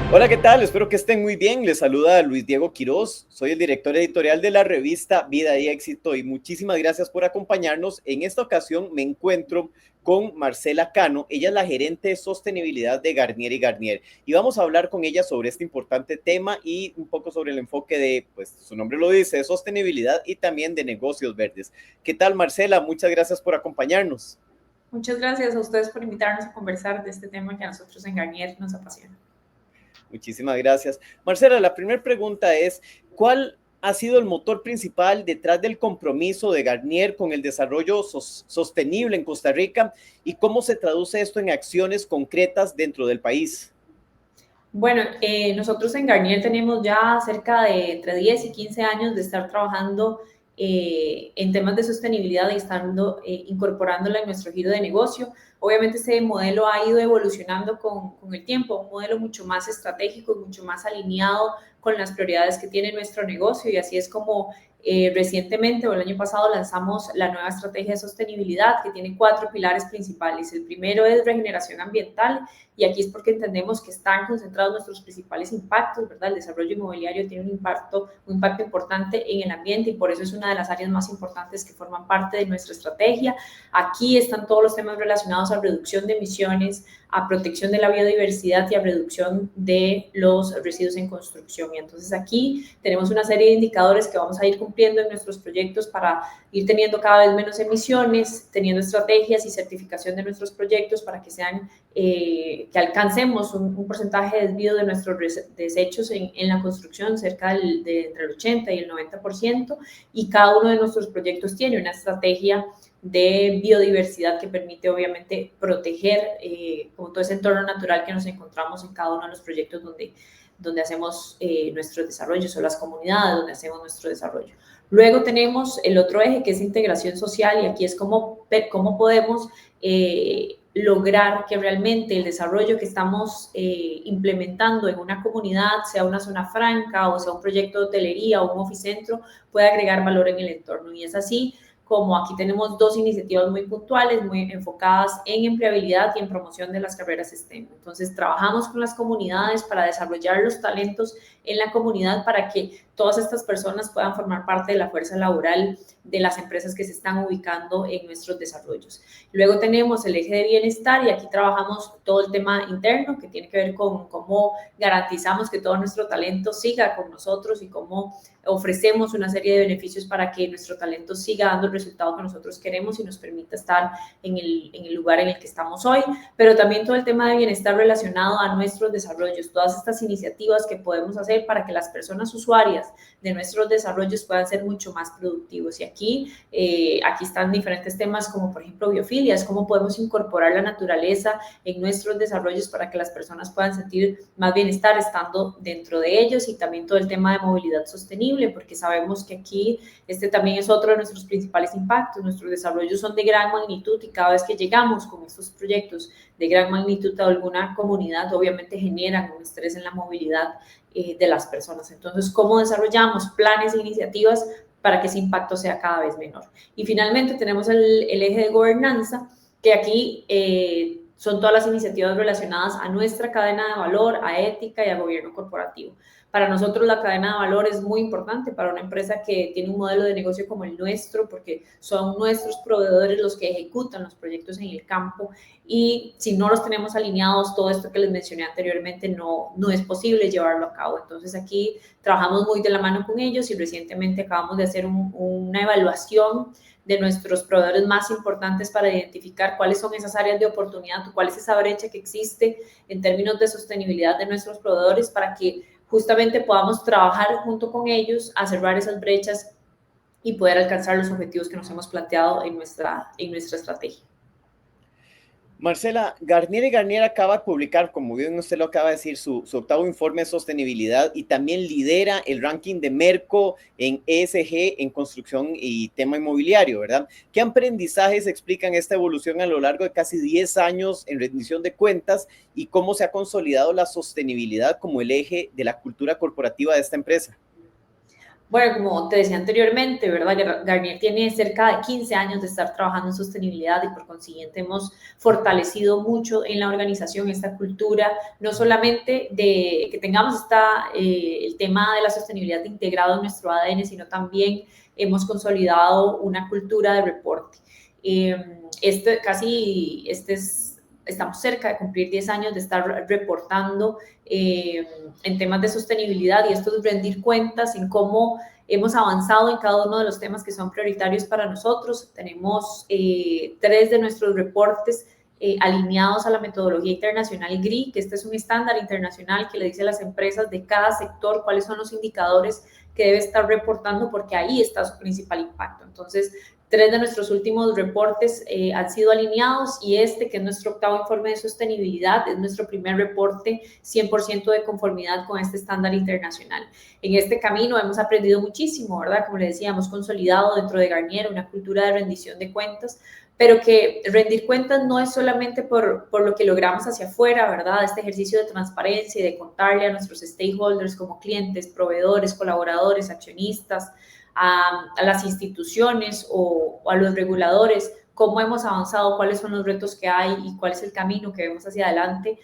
Hola, ¿qué tal? Espero que estén muy bien. Les saluda Luis Diego Quiroz. Soy el director editorial de la revista Vida y Éxito y muchísimas gracias por acompañarnos. En esta ocasión me encuentro con Marcela Cano. Ella es la gerente de sostenibilidad de Garnier y Garnier y vamos a hablar con ella sobre este importante tema y un poco sobre el enfoque de, pues su nombre lo dice, de sostenibilidad y también de negocios verdes. ¿Qué tal, Marcela? Muchas gracias por acompañarnos. Muchas gracias a ustedes por invitarnos a conversar de este tema que a nosotros en Garnier nos apasiona. Muchísimas gracias. Marcela, la primera pregunta es, ¿cuál ha sido el motor principal detrás del compromiso de Garnier con el desarrollo sostenible en Costa Rica y cómo se traduce esto en acciones concretas dentro del país? Bueno, nosotros en Garnier tenemos ya cerca de entre 10 y 15 años de estar trabajando en temas de sostenibilidad y estando incorporándola en nuestro giro de negocio. Obviamente ese modelo ha ido evolucionando con el tiempo, un modelo mucho más estratégico y mucho más alineado con las prioridades que tiene nuestro negocio y así es como recientemente o el año pasado lanzamos la nueva estrategia de sostenibilidad que tiene 4 pilares principales. El primero es regeneración ambiental y aquí es porque entendemos que están concentrados nuestros principales impactos, ¿verdad? El desarrollo inmobiliario tiene un impacto importante en el ambiente y por eso es una de las áreas más importantes que forman parte de nuestra estrategia. Aquí están todos los temas relacionados a reducción de emisiones, a protección de la biodiversidad y a reducción de los residuos en construcción. Y entonces aquí tenemos una serie de indicadores que vamos a ir cumpliendo en nuestros proyectos para ir teniendo cada vez menos emisiones, teniendo estrategias y certificación de nuestros proyectos para que sean que alcancemos un porcentaje de desvío de nuestros desechos en la construcción cerca de entre el 80 y el 90%, y cada uno de nuestros proyectos tiene una estrategia de biodiversidad que permite obviamente proteger como todo ese entorno natural que nos encontramos en cada uno de los proyectos donde hacemos nuestros desarrollos o las comunidades donde hacemos nuestro desarrollo. Luego tenemos el otro eje que es integración social y aquí es cómo podemos lograr que realmente el desarrollo que estamos implementando en una comunidad, sea una zona franca o sea un proyecto de hotelería o un oficentro, pueda agregar valor en el entorno. Y es así como aquí tenemos 2 iniciativas muy puntuales, muy enfocadas en empleabilidad y en promoción de las carreras STEM. Entonces, trabajamos con las comunidades para desarrollar los talentos en la comunidad para que todas estas personas puedan formar parte de la fuerza laboral de las empresas que se están ubicando en nuestros desarrollos. Luego tenemos el eje de bienestar y aquí trabajamos todo el tema interno que tiene que ver con cómo garantizamos que todo nuestro talento siga con nosotros y cómo ofrecemos una serie de beneficios para que nuestro talento siga dando el resultado que nosotros queremos y nos permita estar en el lugar en el que estamos hoy, pero también todo el tema de bienestar relacionado a nuestros desarrollos, todas estas iniciativas que podemos hacer para que las personas usuarias de nuestros desarrollos puedan ser mucho más productivos. Y aquí están diferentes temas como por ejemplo biofilias, cómo podemos incorporar la naturaleza en nuestros desarrollos para que las personas puedan sentir más bienestar estando dentro de ellos, y también todo el tema de movilidad sostenible, porque sabemos que aquí este también es otro de nuestros principales impactos. Nuestros desarrollos son de gran magnitud y cada vez que llegamos con estos proyectos de gran magnitud a alguna comunidad, obviamente generan un estrés en la movilidad de las personas. Entonces, ¿cómo desarrollamos planes e iniciativas para que ese impacto sea cada vez menor? Y finalmente tenemos el eje de gobernanza, que aquí son todas las iniciativas relacionadas a nuestra cadena de valor, a ética y a gobierno corporativo. Para nosotros la cadena de valor es muy importante para una empresa que tiene un modelo de negocio como el nuestro, porque son nuestros proveedores los que ejecutan los proyectos en el campo, y si no los tenemos alineados, todo esto que les mencioné anteriormente no es posible llevarlo a cabo. Entonces aquí trabajamos muy de la mano con ellos y recientemente acabamos de hacer una evaluación de nuestros proveedores más importantes para identificar cuáles son esas áreas de oportunidad, cuál es esa brecha que existe en términos de sostenibilidad de nuestros proveedores para que justamente podamos trabajar junto con ellos a cerrar esas brechas y poder alcanzar los objetivos que nos hemos planteado en nuestra estrategia. Marcela, Garnier y Garnier acaba de publicar, como bien usted lo acaba de decir, su octavo informe de sostenibilidad y también lidera el ranking de Merco en ESG en construcción y tema inmobiliario, ¿verdad? ¿Qué aprendizajes explican esta evolución a lo largo de casi 10 años en rendición de cuentas y cómo se ha consolidado la sostenibilidad como el eje de la cultura corporativa de esta empresa? Bueno, como te decía anteriormente, ¿verdad? Garnier tiene cerca de 15 años de estar trabajando en sostenibilidad y por consiguiente hemos fortalecido mucho en la organización esta cultura, no solamente de que tengamos el tema de la sostenibilidad integrado en nuestro ADN, sino también hemos consolidado una cultura de reporte. Estamos cerca de cumplir 10 años de estar reportando en temas de sostenibilidad, y esto es rendir cuentas en cómo hemos avanzado en cada uno de los temas que son prioritarios para nosotros. Tenemos 3 de nuestros reportes alineados a la metodología internacional GRI, que este es un estándar internacional que le dice a las empresas de cada sector cuáles son los indicadores que debe estar reportando, porque ahí está su principal impacto. Entonces, 3 de nuestros últimos reportes han sido alineados, y este, que es nuestro octavo informe de sostenibilidad, es nuestro primer reporte 100% de conformidad con este estándar internacional. En este camino hemos aprendido muchísimo, ¿verdad? Como les decía, hemos consolidado dentro de Garnier una cultura de rendición de cuentas, pero que rendir cuentas no es solamente por lo que logramos hacia afuera, ¿verdad? Este ejercicio de transparencia y de contarle a nuestros stakeholders como clientes, proveedores, colaboradores, accionistas, a las instituciones o a los reguladores, cómo hemos avanzado, cuáles son los retos que hay y cuál es el camino que vemos hacia adelante,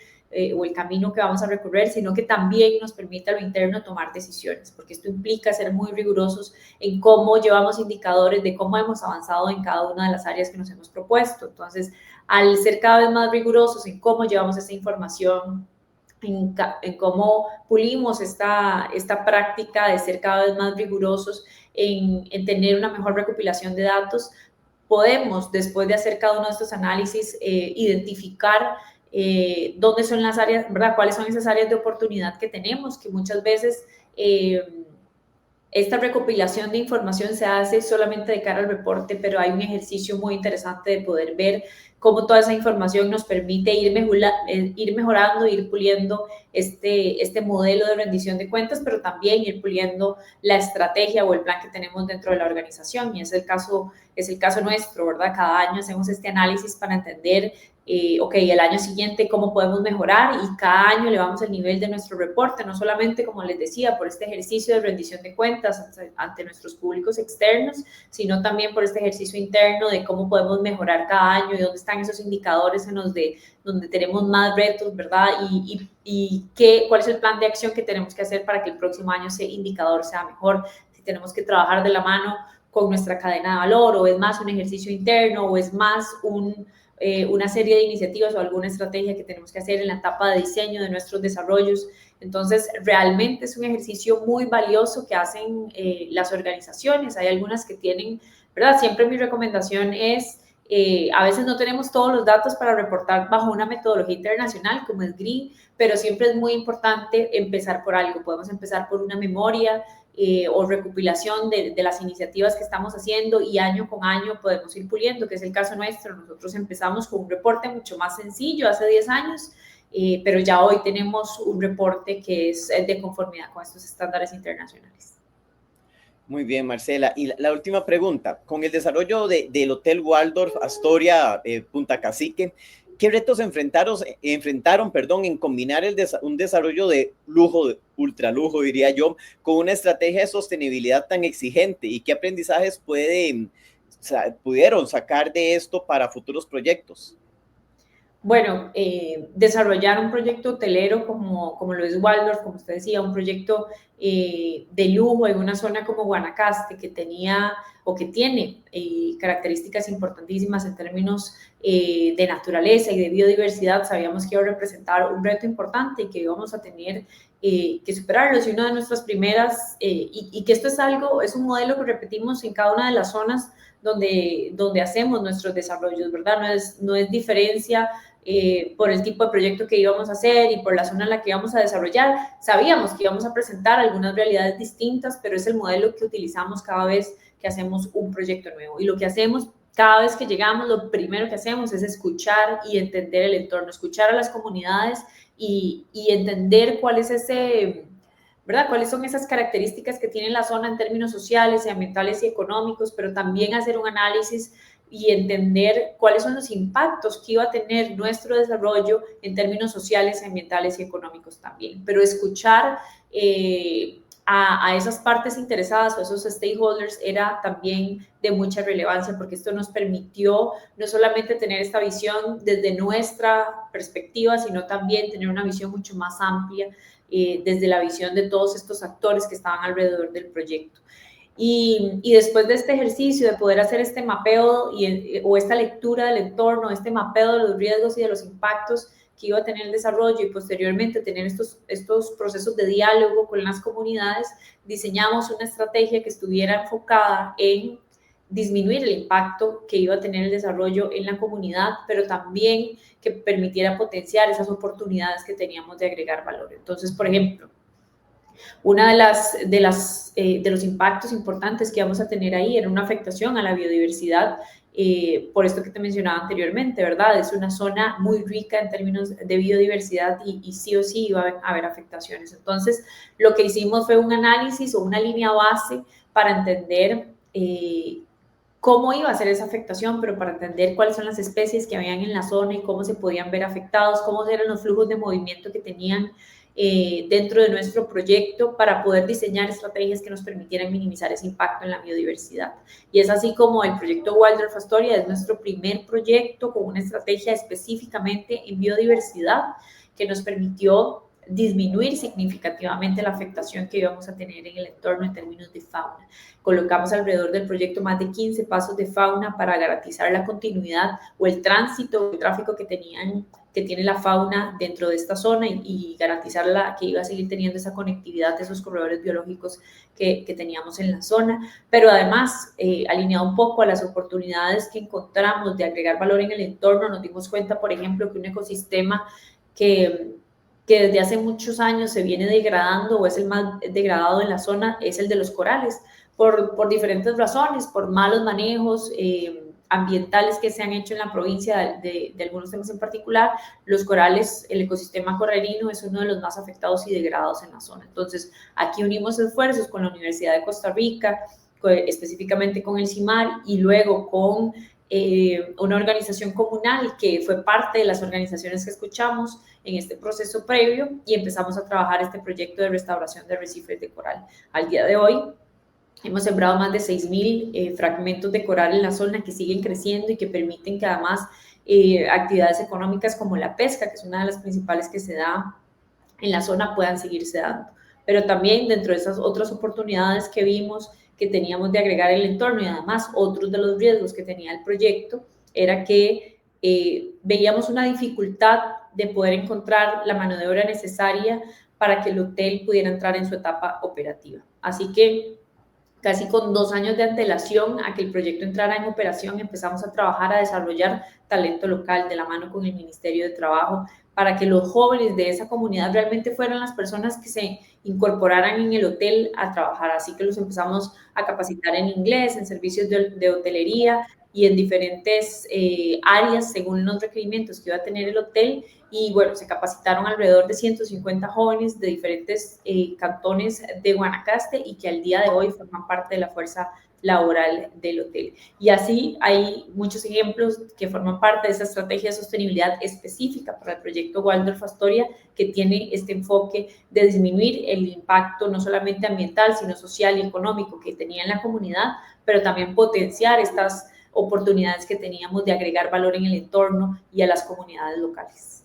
o el camino que vamos a recorrer, sino que también nos permite a lo interno tomar decisiones, porque esto implica ser muy rigurosos en cómo llevamos indicadores de cómo hemos avanzado en cada una de las áreas que nos hemos propuesto. Entonces, al ser cada vez más rigurosos en cómo llevamos esta información, en cómo pulimos esta práctica de ser cada vez más rigurosos en tener una mejor recopilación de datos, podemos, después de hacer cada uno de estos análisis, identificar dónde son las áreas, ¿verdad? Cuáles son esas áreas de oportunidad que tenemos, que muchas veces esta recopilación de información se hace solamente de cara al reporte, pero hay un ejercicio muy interesante de poder ver cómo toda esa información nos permite ir mejorando, ir puliendo este modelo de rendición de cuentas, pero también ir puliendo la estrategia o el plan que tenemos dentro de la organización. Y es el caso nuestro, ¿verdad? Cada año hacemos este análisis para entender ok, el año siguiente cómo podemos mejorar, y cada año elevamos el nivel de nuestro reporte, no solamente, como les decía, por este ejercicio de rendición de cuentas ante nuestros públicos externos, sino también por este ejercicio interno de cómo podemos mejorar cada año y dónde están esos indicadores donde tenemos más retos, ¿verdad? Y cuál es el plan de acción que tenemos que hacer para que el próximo año ese indicador sea mejor, si tenemos que trabajar de la mano con nuestra cadena de valor, o es más un ejercicio interno, o es más una serie de iniciativas o alguna estrategia que tenemos que hacer en la etapa de diseño de nuestros desarrollos. Entonces, realmente es un ejercicio muy valioso que hacen las organizaciones. Hay algunas que tienen, ¿verdad? Siempre mi recomendación es, a veces no tenemos todos los datos para reportar bajo una metodología internacional como es GRI, pero siempre es muy importante empezar por algo. Podemos empezar por una memoria o recopilación de las iniciativas que estamos haciendo, y año con año podemos ir puliendo, que es el caso nuestro. Nosotros empezamos con un reporte mucho más sencillo hace 10 años, pero ya hoy tenemos un reporte que es de conformidad con estos estándares internacionales. Muy bien, Marcela. Y la última pregunta, con el desarrollo del Hotel Waldorf Astoria Punta Cacique, ¿qué retos enfrentaron en combinar un desarrollo de lujo, de ultralujo, diría yo, con una estrategia de sostenibilidad tan exigente? ¿Y qué aprendizajes pudieron sacar de esto para futuros proyectos? Bueno, desarrollar un proyecto hotelero como lo es Waldorf, como usted decía, un proyecto de lujo en una zona como Guanacaste, que tenía o que tiene características importantísimas en términos de naturaleza y de biodiversidad. Sabíamos que iba a representar un reto importante y que íbamos a tener que superarlos. Y una de nuestras primeras, y que esto es un modelo que repetimos en cada una de las zonas donde hacemos nuestros desarrollos, ¿verdad? No es diferencia por el tipo de proyecto que íbamos a hacer y por la zona en la que íbamos a desarrollar. Sabíamos que íbamos a presentar algunas realidades distintas, pero es el modelo que utilizamos cada vez que hacemos un proyecto nuevo. Y lo que hacemos cada vez que llegamos, lo primero que hacemos es escuchar y entender el entorno, escuchar a las comunidades y entender cuál es ¿verdad? ¿Cuáles son esas características que tiene la zona en términos sociales, ambientales y económicos? Pero también hacer un análisis y entender cuáles son los impactos que iba a tener nuestro desarrollo en términos sociales, ambientales y económicos también. Pero escuchar a esas partes interesadas o esos stakeholders era también de mucha relevancia, porque esto nos permitió no solamente tener esta visión desde nuestra perspectiva, sino también tener una visión mucho más amplia desde la visión de todos estos actores que estaban alrededor del proyecto. Y después de este ejercicio de poder hacer este mapeo o esta lectura del entorno, este mapeo de los riesgos y de los impactos que iba a tener el desarrollo y posteriormente tener estos procesos de diálogo con las comunidades, diseñamos una estrategia que estuviera enfocada en disminuir el impacto que iba a tener el desarrollo en la comunidad, pero también que permitiera potenciar esas oportunidades que teníamos de agregar valor. Entonces, por ejemplo, una de los impactos importantes que vamos a tener ahí era una afectación a la biodiversidad, por esto que te mencionaba anteriormente, ¿verdad? Es una zona muy rica en términos de biodiversidad y sí o sí iba a haber afectaciones. Entonces, lo que hicimos fue un análisis o una línea base para entender cómo iba a ser esa afectación, pero para entender cuáles son las especies que habían en la zona y cómo se podían ver afectados, cómo eran los flujos de movimiento que tenían dentro de nuestro proyecto para poder diseñar estrategias que nos permitieran minimizar ese impacto en la biodiversidad. Y es así como el proyecto Waldorf Astoria es nuestro primer proyecto con una estrategia específicamente en biodiversidad que nos permitió disminuir significativamente la afectación que íbamos a tener en el entorno en términos de fauna. Colocamos alrededor del proyecto más de 15 pasos de fauna para garantizar la continuidad o el tránsito, el tráfico que tiene la fauna dentro de esta zona y garantizar que iba a seguir teniendo esa conectividad de esos corredores biológicos que teníamos en la zona, pero además alineado un poco a las oportunidades que encontramos de agregar valor en el entorno, nos dimos cuenta, por ejemplo, que un ecosistema que desde hace muchos años se viene degradando o es el más degradado en la zona, es el de los corales, por diferentes razones, por malos manejos ambientales que se han hecho en la provincia de algunos temas en particular. Los corales, el ecosistema coralino es uno de los más afectados y degradados en la zona. Entonces, aquí unimos esfuerzos con la Universidad de Costa Rica, específicamente con el CIMAR y luego con una organización comunal que fue parte de las organizaciones que escuchamos en este proceso previo y empezamos a trabajar este proyecto de restauración de arrecifes de coral. Al día de hoy hemos sembrado más de 6.000 fragmentos de coral en la zona que siguen creciendo y que permiten que además actividades económicas como la pesca, que es una de las principales que se da en la zona, puedan seguirse dando. Pero también dentro de esas otras oportunidades que vimos que teníamos de agregar el entorno y además otros de los riesgos que tenía el proyecto era que veíamos una dificultad de poder encontrar la mano de obra necesaria para que el hotel pudiera entrar en su etapa operativa. Así que casi con 2 años de antelación a que el proyecto entrara en operación, empezamos a trabajar a desarrollar talento local de la mano con el Ministerio de Trabajo para que los jóvenes de esa comunidad realmente fueran las personas que se incorporaran en el hotel a trabajar. Así que los empezamos a capacitar en inglés, en servicios de hotelería y en diferentes áreas según los requerimientos que iba a tener el hotel. Y bueno, se capacitaron alrededor de 150 jóvenes de diferentes cantones de Guanacaste y que al día de hoy forman parte de la fuerza laboral del hotel. Y así hay muchos ejemplos que forman parte de esa estrategia de sostenibilidad específica para el proyecto Waldorf Astoria, que tiene este enfoque de disminuir el impacto no solamente ambiental, sino social y económico que tenía en la comunidad, pero también potenciar estas oportunidades que teníamos de agregar valor en el entorno y a las comunidades locales.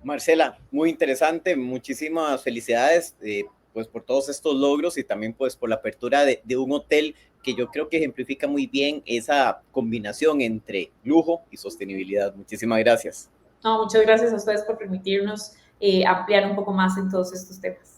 Marcela, muy interesante, muchísimas felicidades pues por todos estos logros y también pues por la apertura de un hotel que yo creo que ejemplifica muy bien esa combinación entre lujo y sostenibilidad. Muchísimas gracias. No, muchas gracias a ustedes por permitirnos ampliar un poco más en todos estos temas.